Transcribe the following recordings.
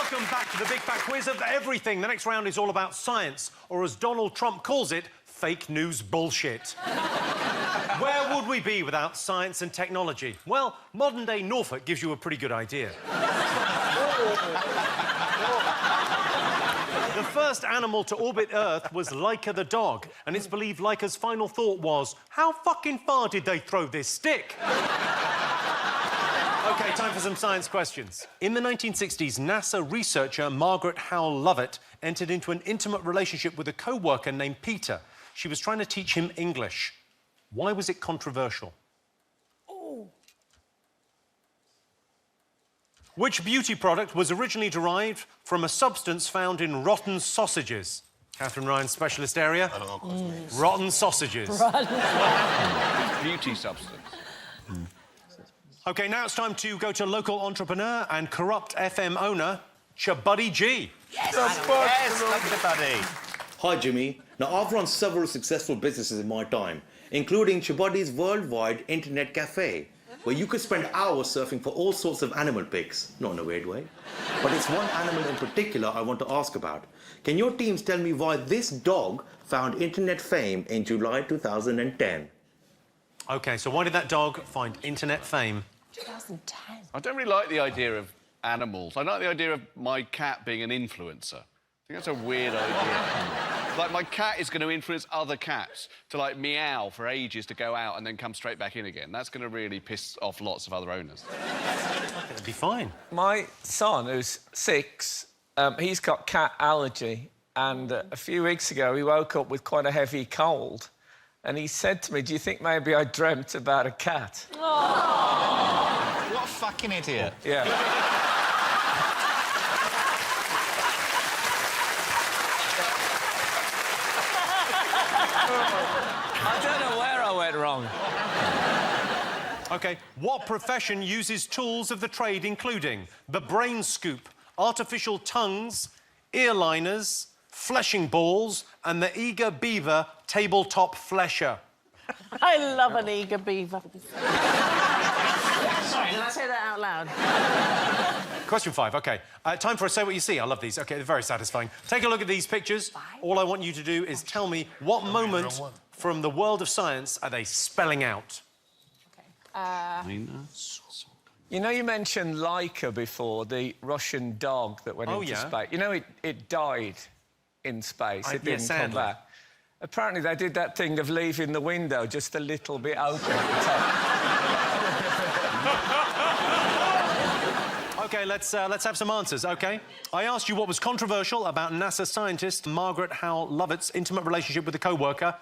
Welcome back to the Big Fat Quiz of everything. The next round is all about science, or as Donald Trump calls it, fake news bullshit. Where would we be without science and technology? Well, modern-day Norfolk gives you a pretty good idea. The first animal to orbit Earth was Laika the dog, and it's believed Laika's final thought was, how fucking far did they throw this stick? OK, time for some science questions. In the 1960s, NASA researcher Margaret Howell Lovett entered into an intimate relationship with a co-worker named Peter. She was trying to teach him English. Why was it controversial? Oh. Which beauty product was originally derived from a substance found in rotten sausages? Catherine Ryan's specialist area. I don't know cosmetics. Rotten sausages. Beauty substance. OK, now it's time to go to local entrepreneur and corrupt FM owner, Chabuddy G. Yes, lovely buddy. Hi, Jimmy. Now, I've run several successful businesses in my time, including Chabuddy's worldwide internet cafe, where you could spend hours surfing for all sorts of animal pics. Not in a weird way. But it's one animal in particular I want to ask about. Can your teams tell me why this dog found internet fame in July 2010? OK, so why did that dog find internet fame? 2010. I don't really like the idea of animals. I like the idea of my cat being an influencer. I think that's a weird idea. Like, my cat is going to influence other cats to, like, meow for ages to go out and then come straight back in again. That's going to really piss off lots of other owners. It'd be fine. My son, who's 6, he's got cat allergy, and a few weeks ago he woke up with quite a heavy cold, and he said to me, do you think maybe I dreamt about a cat? What a fucking idiot. Yeah. I don't know where I went wrong. OK, what profession uses tools of the trade including the brain scoop, artificial tongues, ear liners, fleshing balls and the eager beaver tabletop flesher? I love an eager beaver. Sorry, did I say that out loud? Question 5, OK. Time for a Say What You See. I love these. OK, they're very satisfying. Take a look at these pictures. All I want you to do is tell me what moment from the world of science are they spelling out? You know, you mentioned Laika before, the Russian dog that went into space. You know, it died in space. It didn't come back. Apparently, they did that thing of leaving the window just a little bit open at the top. OK, let's have some answers, OK? I asked you what was controversial about NASA scientist Margaret Howell Lovett's intimate relationship with a co-worker.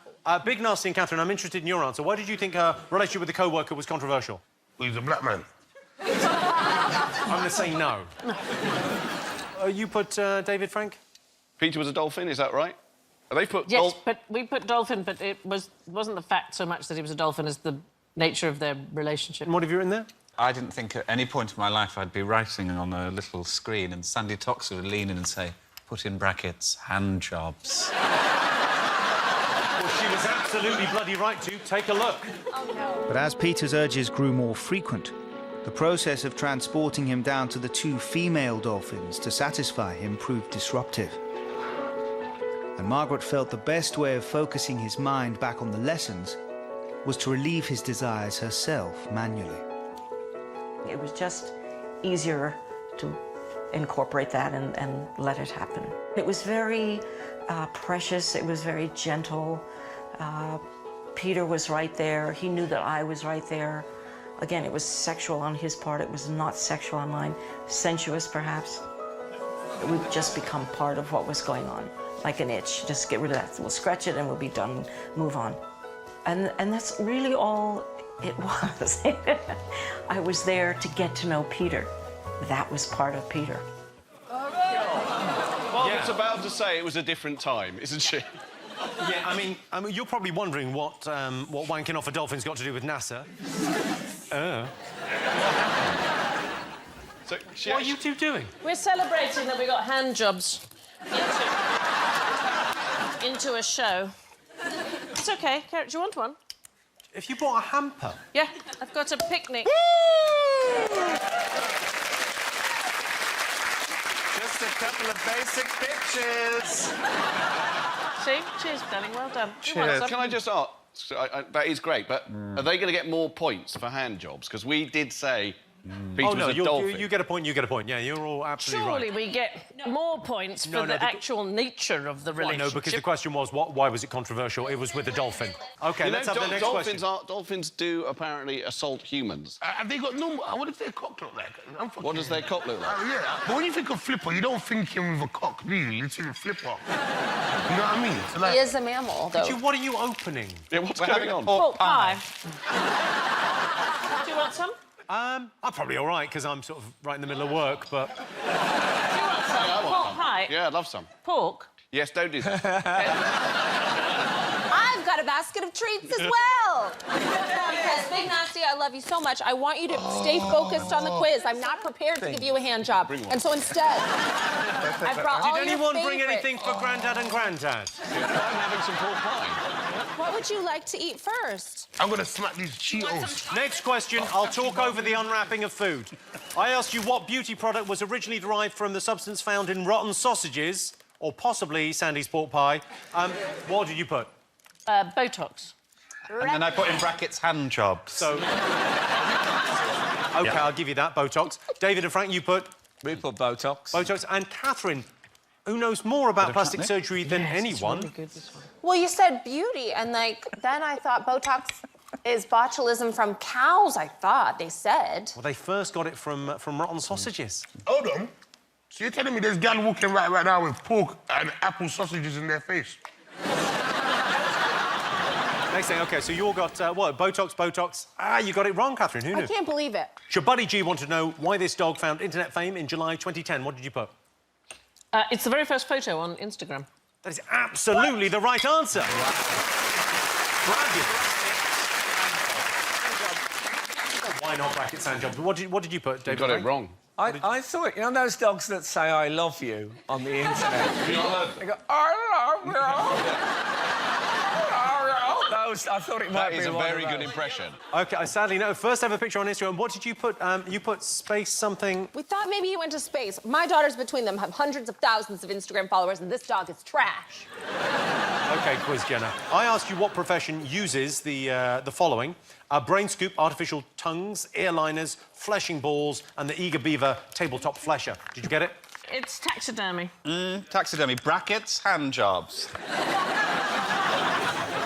Big Nasty and Catherine, I'm interested in your answer. Why did you think her relationship with the co-worker was controversial? Well, he's a black man. I'm going to say no. You put David Frank? Peter was a dolphin, is that right? They put Yes, but we put dolphin, but it wasn't the fact so much that he was a dolphin as the nature of their relationship. And what have you written there? I didn't think at any point in my life I'd be writing on a little screen and Sandy Toxer would lean in and say, put in brackets, hand jobs. Well, she was absolutely bloody right to. Take a look. Oh, no. But as Peter's urges grew more frequent, the process of transporting him down to the 2 female dolphins to satisfy him proved disruptive. And Margaret felt the best way of focusing his mind back on the lessons was to relieve his desires herself manually. It was just easier to incorporate that and let it happen. It was very precious, it was very gentle. Peter was right there, he knew that I was right there. Again, it was sexual on his part, it was not sexual on mine. Sensuous, perhaps. It would just become part of what was going on, like an itch. Just get rid of that. We'll scratch it and we'll be done, move on. And that's really all it was. I was there to get to know Peter. That was part of Peter. Margaret's about to say it was a different time, isn't she? Yeah, I mean, you're probably wondering what wanking off a dolphin's got to do with NASA. So What are you two doing? We're celebrating that we got hand jobs into a show. It's OK. Do you want one? If you bought a hamper... Yeah, I've got a picnic. Just a couple of basic pictures. See? Cheers, darling. Well done. Cheers. Can I just ask? That is great, but are they going to get more points for hand jobs? Because we did say Peter Oh, no, was a dolphin. you get a point, you get a point. Yeah, you're all absolutely Surely right. we get more points for the actual nature of the Well, relationship. no, because the question was, why was it controversial? It was with the dolphin. OK, You let's know, have the next dolphins question. dolphins do apparently assault humans. Have they got no... What does their cock look like? What does their cock look like? Yeah, but when you think of Flipper, you don't think him with a cock, do you? You think of Flipper. You know what I mean? So, like... He is a mammal, though. What are you opening? Yeah, what's going on? Pork pie. Do you want some? I'm probably all right, because I'm sort of right in the middle of work, but... Do you want some? Pork pie? Yeah, I'd love some. Pork? Yes, don't do that. I've got a basket of treats as well. Because Big Nasty, I love you so much. I want you to stay focused on the quiz. I'm not prepared to give you a hand job. And so instead, I brought all Did your anyone bring favorites. anything for Grandad and Grandad? I'm having some pork pie. What would you like to eat first? I'm going to smack these Cheetos. Next question, I'll talk over the unwrapping of food. I asked you what beauty product was originally derived from the substance found in rotten sausages, or possibly Sandy's pork pie. What did you put? Botox. And then I put in brackets hand jobs. So... OK, I'll give you that, Botox. David and Frank, you put... We put Botox. Botox. And Catherine, who knows more about plastic surgery than anyone... It's really good, this one. Well, you said beauty, and, like, then I thought Botox is botulism from cows, I thought they said. Well, they first got it from rotten sausages. Hold on. So you're telling me there's gal walking right now with pork and apple sausages in their face? Next thing, OK, so you all got, what, Botox? Ah, you got it wrong, Catherine. Who knew? I can't believe it. Your buddy G wanted to know why this dog found internet fame in July 2010. What did you put? It's the very first photo on Instagram. That is absolutely the right answer. Brilliant. Why not brackets and jobs? What did you put, David? You got it wrong. I thought, you know those dogs that say I love you on the internet? They go, I love you. Those, I thought it might That be is a one of very good those. impression. OK, sadly, no. First ever picture on Instagram. What did you put? You put space something... We thought maybe you went to space. My daughters between them have hundreds of thousands of Instagram followers, and this dog is trash. OK, Quiz Jenna. I asked you what profession uses the following. Brain scoop, artificial tongues, airliners, fleshing balls, and the eager beaver tabletop flesher. Did you get it? It's taxidermy. Taxidermy, brackets, hand jobs.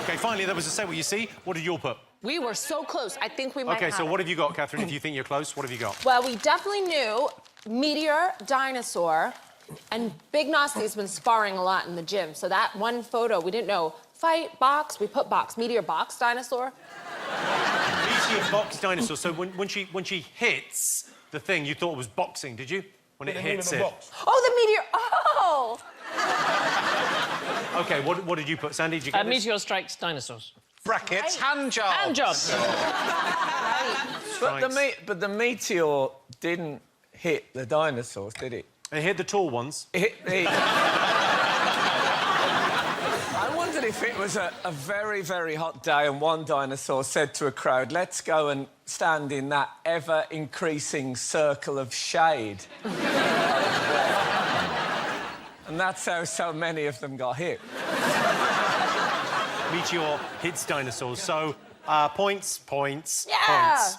OK, finally, there was a say what you see. What did you all put? We were so close. I think we might OK, have so it. what have you got, Catherine? If you think you're close, what have you got? Well, we definitely knew meteor, dinosaur, and Big Nasty's been sparring a lot in the gym. So that one photo, we didn't know. Fight, box, we put box. Meteor, box, dinosaur. Meteor box dinosaur. So when she hits the thing, you thought it was boxing, did you? When it hits it. Oh, the meteor. Oh! OK, what did you put? Sandy, did you get this? Meteor strikes dinosaurs. Brackets, hand jobs. Hand jobs. But the meteor didn't hit the dinosaurs, did it? It hit the tall ones. It hit the... I wondered if it was a very, very hot day and one dinosaur said to a crowd, let's go and stand in that ever-increasing circle of shade. And that's how so many of them got hit. Meteor hits dinosaurs. So, points. Yeah! Points.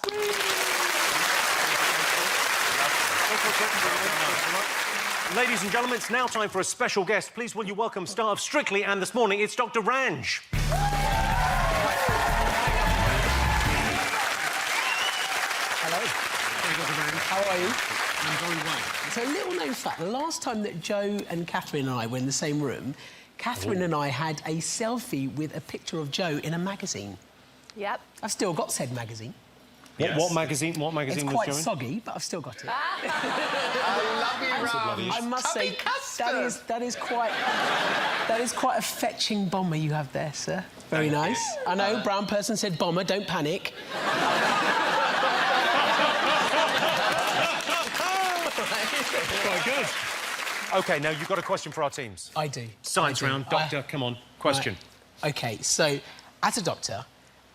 Ladies and gentlemen, it's now time for a special guest. Please will you welcome star of Strictly, and this morning it's Dr. Ranj. Hello. How are you? I'm very well. So, a little known fact, the last time that Joe and Catherine and I were in the same room, Catherine and I had a selfie with a picture of Joe in a magazine. Yep. I've still got said magazine. What magazine? What magazine It's was quite Joe in? soggy, but I've still got it. I love you, Ram. I must say, that is quite a fetching bomber you have there, sir. Very nice. I know, brown person said bomber, don't panic. Quite good. OK, now you've got a question for our teams. I do. Science round. Doctor, come on. Question. Right. OK, so, as a doctor,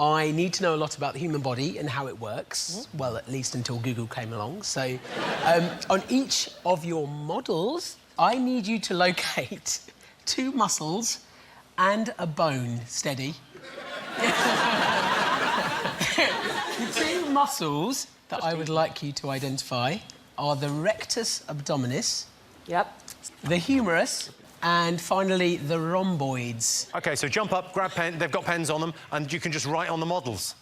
I need to know a lot about the human body and how it works. Well, at least until Google came along. So, on each of your models, I need you to locate 2 muscles and a bone. Steady. The 2 muscles that I would like you to identify are the rectus abdominis. Yep. The humerus, and finally, the rhomboids. OK, so jump up, grab pen. They've got pens on them, and you can just write on the models.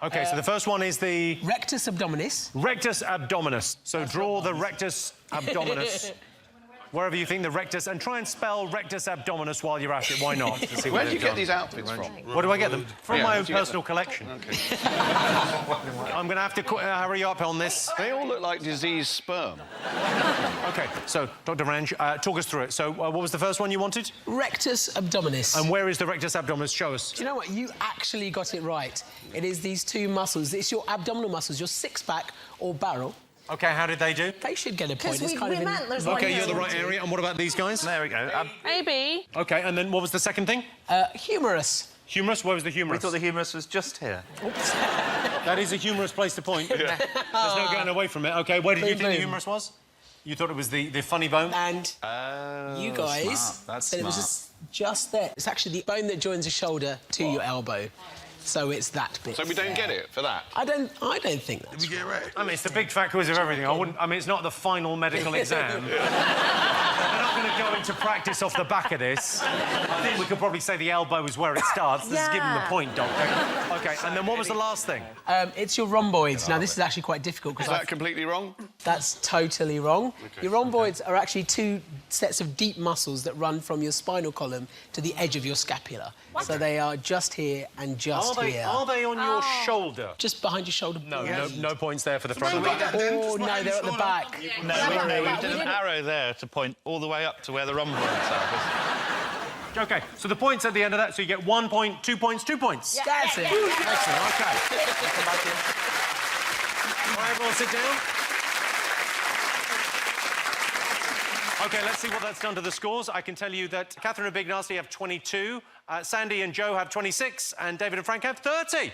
OK, so the first one is the... Rectus abdominis. Rectus abdominis. So draw the rectus abdominis. Wherever you think the rectus... And try and spell rectus abdominis while you're at it. Why not? Where do you get these outfits from? Where do I get them? From my own personal collection. OK. I'm going to have to hurry up on this. They all look like diseased sperm. OK, so, Dr. Ranj, talk us through it. So, what was the first one you wanted? Rectus abdominis. And where is the rectus abdominis? Show us. Do you know what? You actually got it right. It is these 2 muscles. It's your abdominal muscles, your six-pack or barrel. OK, how did they do? They should get a point. Because we meant there's one OK, here. you're the right area. And what about these guys? There we go. Maybe. OK, and then what was the second thing? Humerus. Humerus? Where was the We humerus? thought the humerus was just here. That is a humorous place to point. There's no going away from it. OK, where did you think the humerus was? You thought it was the funny bone? And you guys smart. That's said it was just there. It's actually the bone that joins the shoulder to your elbow. So it's that bit. So we don't get it for that? I don't think that's Did you get it right? I mean, it's the big fat quiz of everything. I mean, it's not the final medical exam. We're not going to go into practice off the back of this. I think we could probably say the elbow is where it starts. This is giving the point, Doctor. OK, and then what was the last thing? It's your rhomboids. Now, this is actually quite difficult because Is that completely wrong? that's totally wrong. Your rhomboids are actually 2 sets of deep muscles that run from your spinal column to the edge of your scapula. So they are just here and just here. Are they on your shoulder? Just behind your shoulder. No points there for the front. Oh, no, they're at the back. No, we did an arrow there to point all the way up to where the rhomboids are. OK, so the points at the end of that, so you get 1 point, 2 points, 2 points. That's it. Excellent, OK. All right, everyone sit down. OK, let's see what that's done to the scores. I can tell you that Catherine and Big Nasty have 22, Sandy and Joe have 26, and David and Frank have 30.